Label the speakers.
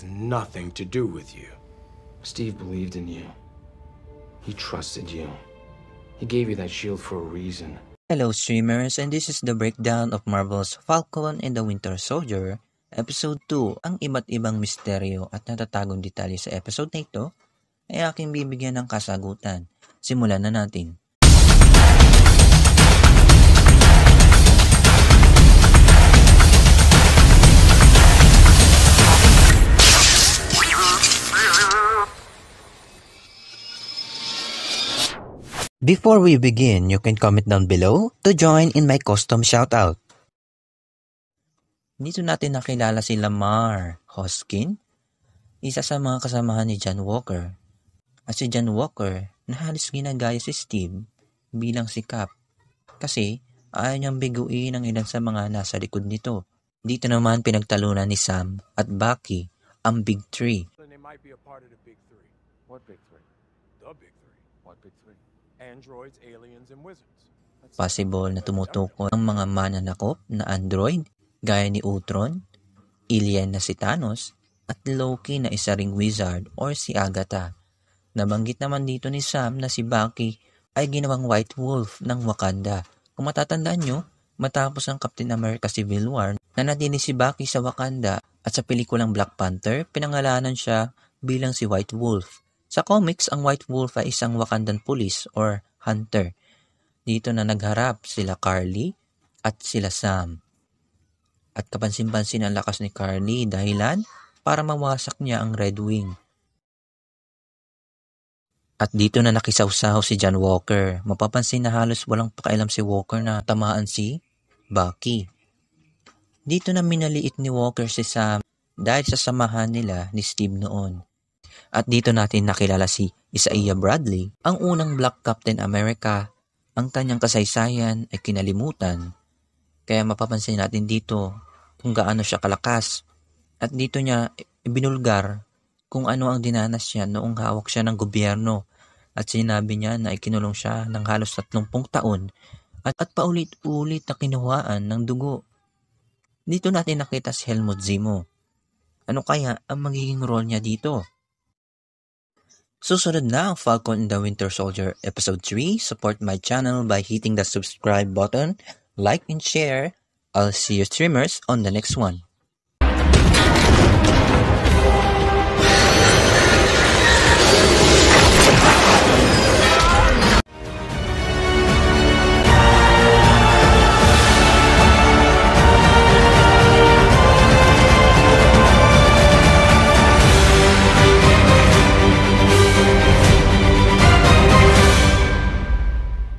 Speaker 1: nothing to do with you.
Speaker 2: Steve believed in you. He trusted you. He gave you that shield for a reason.
Speaker 3: Hello streamers, and this is the breakdown of Marvel's Falcon and the Winter Soldier, Episode 2. Ang iba't ibang misteryo at natatagong detalye sa episode na ito ay aking bibigyan ng kasagutan. Simulan na natin. Before we begin, you can comment down below to join in my custom shoutout. Dito natin nakilala si Lamar Hoskin, isa sa mga kasamahan ni John Walker. At si John Walker na halos ginagaya si Steve bilang si Cap kasi ayaw niyang biguin ang ilan sa mga nasa likod nito. Dito naman pinagtalunan ni Sam at Bucky ang Big Three.
Speaker 1: They might be a part of the Big Three.
Speaker 2: What big three?
Speaker 1: The Big Three.
Speaker 2: What big three?
Speaker 1: Androids, aliens, and wizards.
Speaker 3: Possible na tumutukoy ang mga mananakop na android gaya ni Ultron, alien na si Thanos, at Loki na isa ring wizard or si Agatha. Nabanggit naman dito ni Sam na si Bucky ay ginawang White Wolf ng Wakanda. Kung matatandaan nyo, matapos ang Captain America Civil War, nanatili si Bucky sa Wakanda at sa pelikulang Black Panther, pinangalanan siya bilang si White Wolf. Sa comics, ang White Wolf ay isang Wakandan police or hunter. Dito na nagharap sila Carly at sila Sam. At kapansin-pansin ang lakas ni Carly dahilan para mawasak niya ang Red Wing. At dito na nakisawsaw si John Walker. Mapapansin na halos walang pakialam si Walker na tamaan si Bucky. Dito na minaliit ni Walker si Sam dahil sa samahan nila ni Steve noon. At dito natin nakilala si Isaiah Bradley, ang unang Black Captain America. Ang kanyang kasaysayan ay kinalimutan. Kaya mapapansin natin dito kung gaano siya kalakas. At dito niya ibinulgar kung ano ang dinanas niya noong hawak siya ng gobyerno. At sinabi niya na ikinulong siya ng halos 30 taon at paulit-ulit na kinuhaan ng dugo. Dito natin nakita si Helmut Zemo. Ano kaya ang magiging role niya dito? Susunod na ang Falcon and the Winter Soldier Episode 3. Support my channel by hitting the subscribe button, like and share. I'll see you streamers on the next one.